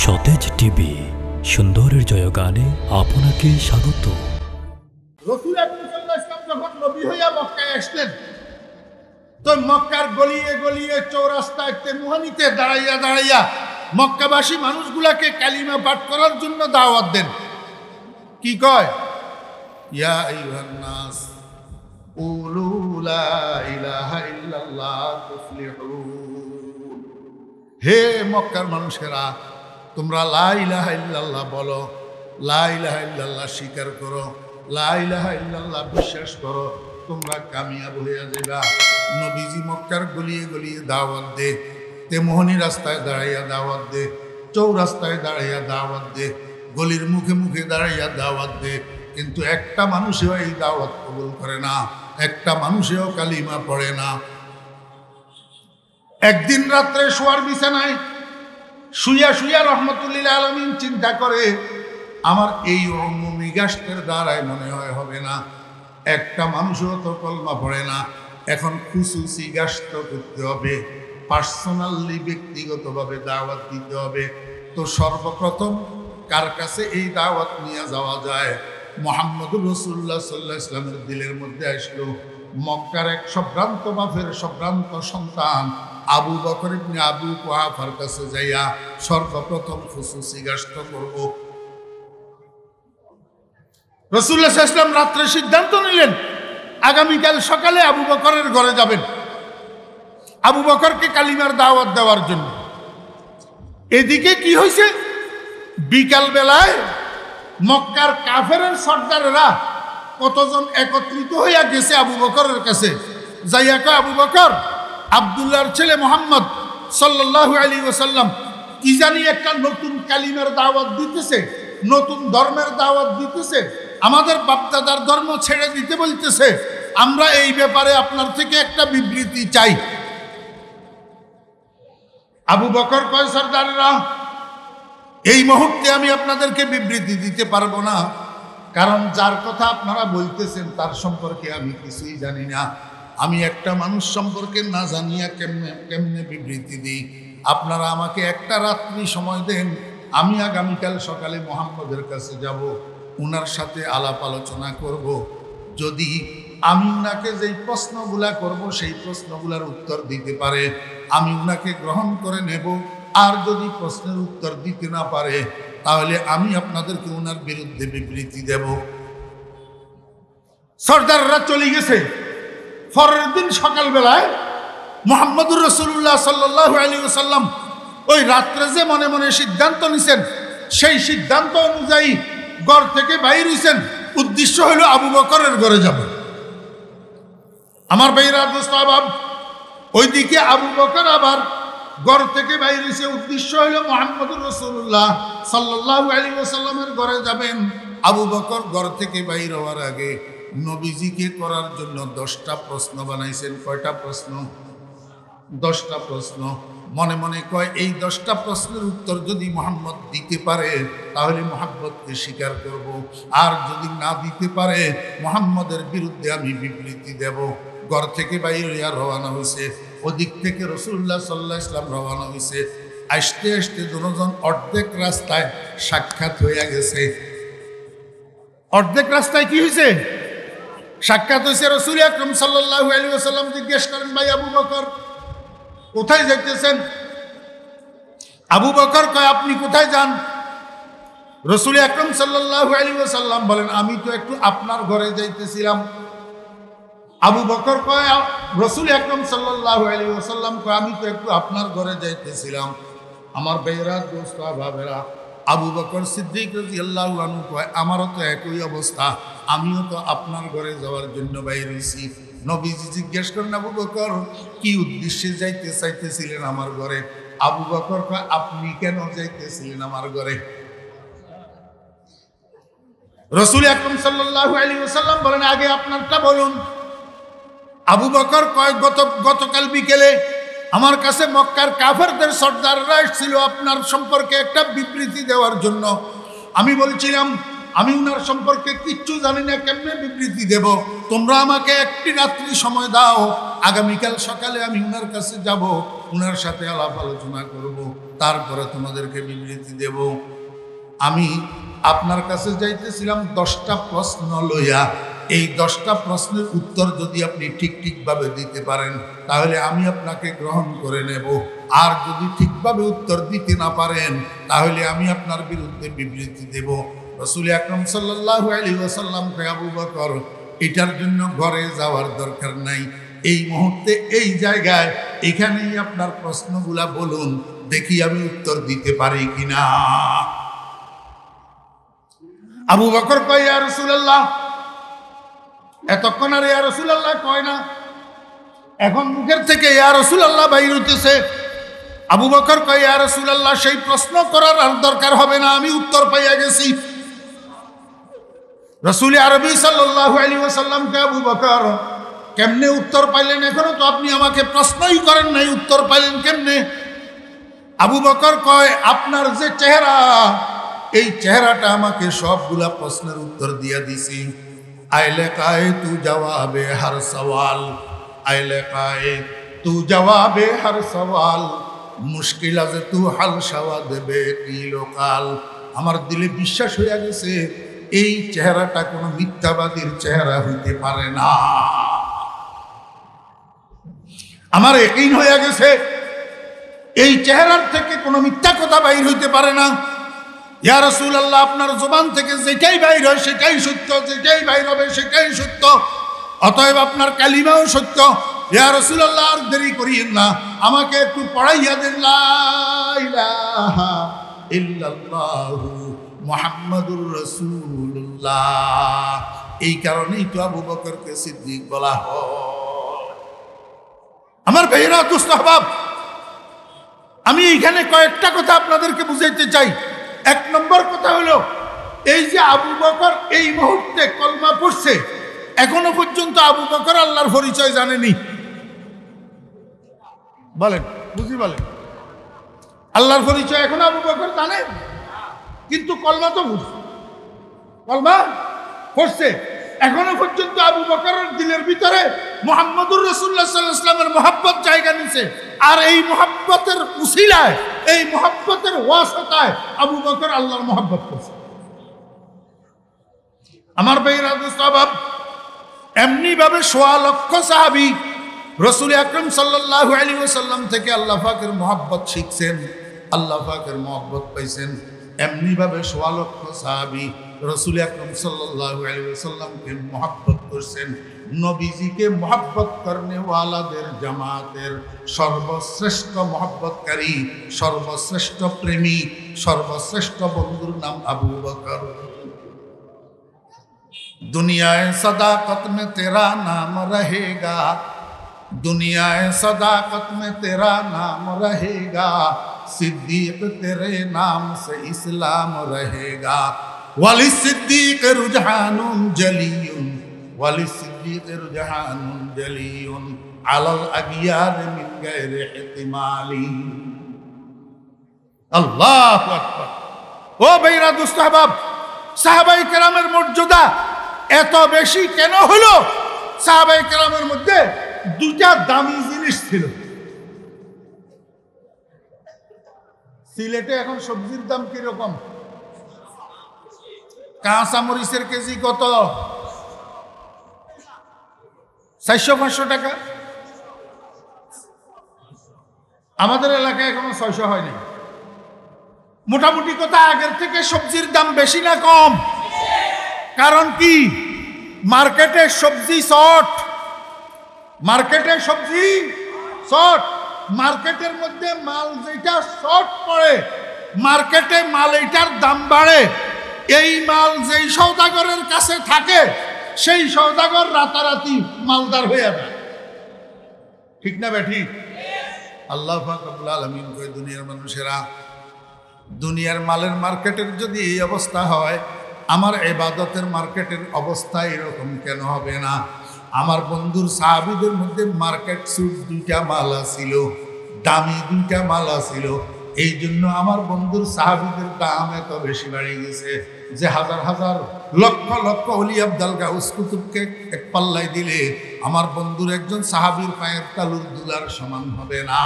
সতেজ টিভি সুন্দরের জয়গানে আপনাকে স্বাগত। রাসূল আকরাম সাল্লাল্লাহু আলাইহি ওয়াসাল্লাম যখন নবী হইয়া মক্কায় আসলেন, তো মক্কার গলিয়ে গলিয়ে চৌরাস্তায় তেমুহানিতে দাঁড়াইয়া দাঁড়াইয়া মক্কাবাসী মানুষগুলাকে কালিমা পাঠ করার জন্য দাওয়াত দেন। কি কয়? ইয়া আইয়ুহান নাস কুলু লা ইলাহা ইল্লাল্লাহ তুফলিহুন। হে মক্কার মানুষেরা, তোমরা লা ইলাহা ইল্লাল্লাহ বলো, লা ইলাহা ইল্লাল্লাহ স্বীকার করো, লা ইলাহা ইল্লাল্লাহ বিশ্বাস করো, তোমরা কামিয়াব হইয়া যাইবা। নবীজি মক্কার গলিয়ে গলিয়ে দাওয়াত দে, তেমোহনী রাস্তায় দাঁড়াইয়া দাওয়াত দে, চৌরাস্তায় দাঁড়াইয়া দাওয়াত দে, গলির মুখে মুখে দাঁড়াইয়া দাওয়াত দে, কিন্তু একটা মানুষেও এই দাওয়াত কবুল করে না, একটা মানুষেও কালিমা পড়ে না। একদিন রাত্রে শোয়ার বিছানায় শুইয়া শুইয়া রহমতুল্লিল আলামিন চিন্তা করে, আমার এই উম্মুমি গাছের দ্বারায় মনে হয় হবে না, একটা মানুষও তো কলমা পড়ে না, এখন খুসুসি গাছ করতে হবে, পার্সোনালি ব্যক্তিগতভাবে দাওয়াত দিতে হবে। তো সর্বপ্রথম কার কাছে এই দাওয়াত নিয়ে যাওয়া যায়? মুহাম্মদুর রাসূলুল্লাহ সাল্লাল্লাহু আলাইহি ওয়াসাল্লামের দিলের মধ্যে আসলো, মক্কার এক সম্ভ্রান্ত বাপের সম্ভ্রান্ত সন্তান আবু বকর ইবনে আবু কুহাফার কাছে যাইয়া সর্বপ্রথম খুসুসি গাছটা করব। রাসূলুল্লাহ সাল্লাল্লাহু আলাইহি ওয়াসাল্লাম রাত্রে সিদ্ধান্ত নিলেন, আগামীকাল সকালে আবু বকরের ঘরে যাবেন আবু বকরকে কালিমার দাওয়াত দেওয়ার জন্য। এদিকে কি হয়েছে? বিকাল বেলায় মক্কার কাফেরের সর্দারেরা কতজন একত্রিত হইয়া গেছে আবু বকরের কাছে, যাইয়া কয়, আবু বকর, আব্দুল্লাহর ছেলে মুহাম্মদ সাল্লাল্লাহু আলাইহি ওয়াসাল্লাম কি জানি একটা নতুন কালিমার দাওয়াত দিতেছে, নতুন ধর্মের দাওয়াত দিতেছে, আমাদের বাপদাদার ধর্ম ছেড়ে দিতে বলতেছে, আমরা এই ব্যাপারে আপনার থেকে একটা বিবৃতি চাই। আবু বকর কয়, সর্দারেরা, এই মুহূর্তে আমি আপনাদেরকে বিবৃতি দিতে পারবো না, কারণ যার কথা আপনারা বলতেছেন তার সম্পর্কে আমি কিছুই জানি না। আমি একটা মানুষ সম্পর্কে না জানিয়া কেমনে বিবৃতি দিই? আপনারা আমাকে একটা রাত্রি সময় দেন, আমি আগামীকাল সকালে মুহাম্মদের কাছে যাব, উনার সাথে আলাপ আলোচনা করব। যদি আমি উনাকে যেই প্রশ্নগুলা করব সেই প্রশ্নগুলার উত্তর দিতে পারে, আমি উনাকে গ্রহণ করে নেব, আর যদি প্রশ্নের উত্তর দিতে না পারে তাহলে আমি আপনাদেরকে উনার বিরুদ্ধে বিবৃতি দেব। সর্দাররা চলে গেছে। পরের দিন সকালবেলায় মুহাম্মদুর রাসূলুল্লাহ সাল্লাল্লাহু আলাইহি ওয়াসাল্লাম ওই রাত্রে যে মনে মনে সিদ্ধান্ত নিছেন, সেই সিদ্ধান্ত অনুযায়ী ঘর থেকে বাইর হইছেন। উদ্দেশ্য হলো আবু বকরের ঘরে যাব। আমার ভাইরা দোস্তাবাব, ওইদিকে আবু বকর আবার ঘর থেকে বাইর হইছে। উদ্দেশ্য হলো মুহাম্মদুর রাসূলুল্লাহ সাল্লাল্লাহু আলাইহি ওয়াসাল্লামের ঘরে যাবেন। আবু বকর ঘর থেকে বাইর হওয়ার আগে নবীজিকে করার জন্য 10টা প্রশ্ন বানাইছেন। কয়টা প্রশ্ন? 10টা প্রশ্ন। মনে মনে কয়, এই 10টা প্রশ্নের উত্তর যদি মুহাম্মদ দিতে পারে তাহলে মুহাম্মদকে স্বীকার করব, আর যদি না দিতে পারে মুহাম্মদের বিরুদ্ধে আমি বিবৃতি দেব। ঘর থেকে বাইরে রওনা হয়েছে। ওদিক থেকে রাসূলুল্লাহ সাল্লাল্লাহু আলাইহি ওয়াসাল্লাম রওনা হয়েছে। আসতে আসতে দুজন অর্ধেক রাস্তায় সাক্ষাৎ হইয়া গেছে। অর্ধেক রাস্তায় কি হয়েছে? সাক্ষাৎ হয়েছে। রাসূল আকরাম সাল্লাল্লাহু আলাইহি ওয়াসাল্লাম জিজ্ঞেস করেন, ভাই আবু বকর, কোথায় যাইতেছেন? আবু বকর কয়, আপনি কোথায় যান? রাসূল আকরাম সাল্লাল্লাহু আলাইহি ওয়াসাল্লাম বলেন, আমি তো একটু আপনার ঘরে যাইতেছিলাম। আবু বকর কয়, রাসূল আকরাম সাল্লাল্লাহু আলাইহি ওয়াসাল্লাম কয়, আমি তো একটু আপনার ঘরে যাইতেছিলাম। আমার ভাইরা, দোস্ত, ভাবেরা, আবু বকর সিদ্দিক রাদিয়াল্লাহু আনহু কয়, আমারও তো একই অবস্থা, আমিও তো আপনার ঘরে যাওয়ার জন্য বাইর হইছি। নবীজি জিজ্ঞেস করেন, আবু বকর, কি উদ্দেশ্যে যাইতে চাইতেছিলেন আমার ঘরে? আবু বকর কয়, আপনি কেন যাইতেছিলেন আমার ঘরে? রাসূল আকরাম সাল্লাল্লাহু আলাইহি ওয়াসাল্লাম বলেন, আগে আপনারটা বলুন। আবু বকর কয়, গতকাল বিকেলে আমার কাছে মক্কার কাফেরদের সর্দাররা এসেছিল আপনার সম্পর্কে একটা বিবৃতি দেওয়ার জন্য। আমি বলছিলাম, আমি উনার সম্পর্কে কিচ্ছু জানি না, কেমনে বিবৃতি দেব? তোমরা আমাকে একটি রাত্রি সময় দাও, আগামীকাল সকালে আমি উনার কাছে যাব, উনার সাথে আলাপ আলোচনা করব। তারপরে তোমাদেরকে বিবৃতি দেব। আমি আপনার কাছে যাইতেছিলাম 10টা প্রশ্ন লইয়া। এই 10টা প্রশ্নের উত্তর যদি আপনি ঠিকভাবে দিতে পারেন তাহলে আমি আপনাকে গ্রহণ করে নেব, আর যদি ঠিকভাবে উত্তর দিতে না পারেন তাহলে আমি আপনার বিরুদ্ধে বিবৃতি দেব। রাসূল আকরাম সাল্লাল্লাহু আলাইহি ওয়াসাল্লাম কে আবু বকর, এটার জন্য ঘরে যাওয়ার দরকার নাই, এই মুহূর্তে এই জায়গায় এখানেই আপনার প্রশ্নগুলা বলুন, দেখি আমি উত্তর দিতে পারি কিনা। আবু বকর কয়, ইয়া রাসূলুল্লাহ। এতক্ষণ আর ইয়া রাসূলুল্লাহ কয় না, এখন মুখের থেকে ইয়া রাসূলুল্লাহ বাইর হইতেছে। আবু বকর কয়, ইয়া রাসূলুল্লাহ, সেই প্রশ্ন করার আর দরকার হবে না, আমি উত্তর পাইয়া গেছি। রাসূল আরবি সাল্লাল্লাহু আলাইহি ওয়াসাল্লাম কে আবু বকর, কেমনে উত্তর পাইলেন? এখনো তো আপনি আমাকে প্রশ্নই করেন নাই, উত্তর পাইলেন কেমনে? আবু বকর কয়, আপনার যে চেহারা, এই চেহারাটা আমাকে সবগুলা প্রশ্নের উত্তর দিয়া দিছি। আইলে কায়ে তু জবাবে হর সওয়াল, আইলে কায়ে তু জবাবে হর সওয়াল, মুশকিল আছে তু হাল সওয়া দেবে কিলোকাল। আমার দিলে বিশ্বাস হইয়া গেছে এই চেহারাটা কোনো মিথ্যাবাদীর চেহারা হইতে পারে না। আমার ইয়াকিন হইয়া গেছে এই চেহারার থেকে কোনো মিথ্যা কথা বাইর হইতে পারে না। ইয়া রাসূলুল্লাহ, আপনার জবান থেকে যেটাই বাইর হয় সেটাই সত্য, যেটাই বাইর হবে সেটাই সত্য, অতএব আপনার কালিমাও সত্য। ইয়া রাসূলুল্লাহ, আর দেরি করিয়েন না, আমাকে একটু পড়াইয়া দেন লা ইলাহা ইল্লাল্লাহু মুহাম্মাদুর রাসূলুল্লাহ। এই কারণেই তো আবু বকরকে সিদ্দিক বলা হয়। আমার ভাইয়েরা, দোস্ত আহবাব, আমি এইখানে কয়েকটা কথা আপনাদেরকে বুঝাইতে চাই। 1 নম্বর কথা হলো, এই যে আবু বকর এই মুহূর্তে কলমা পড়ছে, এখনো পর্যন্ত আবু বকর আল্লাহর পরিচয় জানেনি। বলেন, বুঝি বলেন, আল্লাহর পরিচয় এখন আবু বকর জানে, কিন্তু কলমা তো বুঝছে, কলমা পড়ছে। এখনো পর্যন্ত আবু বকরের দিলের ভিতরে মুহাম্মদুর রাসূলুল্লাহ সাল্লাল্লাহু আলাইহি ওয়াসাল্লামের মহব্বত জায়গা নিছে, আর এই মহব্বতের উসিলায়, এই মহব্বতের ওয়াসিতায় আবু বকর আল্লাহর মহব্বত করছে। আমার ভাইরা, দোস্তাবাব, এমনি ভাবে 1.25 লক্ষ সাহাবী রাসূল আকরাম সাল্লাল্লাহু আলাইহি ওয়াসাল্লাম থেকে আল্লাহ পাকের মহব্বত শিখছেন, আল্লাহ পাকের মহব্বত পাইছেন। এমনি ভাবে 1.25 লক্ষ সাহাবী রাসূল আকরাম সাল্লাল্লাহু আলাইহি ওয়াসাল্লামকে মহব্বত করছেন। নবীজিকে মহব্বত করনে ওয়ালাদের জামাতের সর্বশ্রেষ্ঠ মহব্বতকারী, সর্বশ্রেষ্ঠ প্রেমী, সর্বশ্রেষ্ঠ বন্ধুর নাম আবু বকর। দুনিয়ায় সদাকত মে তেরা নাম রহেগা, দুনিয়ায় সদাকত মে তেরা নাম রহেগা, सिद्दीक तेरे नाम से इस्लाम रहेगा। वाली सिद्दीक रुझानुन जलियुन, वाली सिद्दीक रुझानुन जलियुन, अलल अगियार मिन गैर इहतिमाली। अल्लाहु আকবার। ও ভাইরা, দোস্ত আহবাব, সাহাবায়ে কেরামের মর্যাদা এত বেশি কেন হলো? সাহাবায়ে কেরামের মধ্যে 2টা দামি জিনিস ছিল। সিলেটে এখন সবজির দাম কিরকম? কাঁচা মরিচের কেজি কত? 400-500 টাকা। আমাদের এলাকায় এখনো 600 হয়নি। মোটামুটি কথা, আগের থেকে সবজির দাম বেশি না কম? কারণ কি? মার্কেটে সবজি শর্ট, মার্কেটে সবজি শর্ট। মার্কেটের মধ্যে মাল যেটা শর্ট পড়ে, মার্কেটে মাল এইটার দাম বাড়ে। এই মাল যেই সওদাগরের কাছে থাকে, সেই সওদাগর রাতারাতি মালদার হয়ে যায়। ঠিক না বেঠি? আল্লাহ পাক রব্বুল আলামিন কয়, দুনিয়ার মানুষেরা, দুনিয়ার মালের মার্কেটের যদি এই অবস্থা হয়, আমার ইবাদতের মার্কেটের অবস্থা এরকম কেন হবে না? আমার বন্ধুর সাহাবীদের মধ্যে মার্কেট সুট 2টা মালা ছিল, দামি 2টা মালা ছিল। এই জন্য আমার বন্ধুর সাহাবীদের দাম এত বেশি বেড়ে গেছে যে হাজার হাজার লক্ষ লক্ষ ওলি আব্দাল গাউস কুতুবকে এক পাল্লায় দিলে আমার বন্ধুর একজন সাহাবীর পায়ের তালুর দুলার সমান হবে না।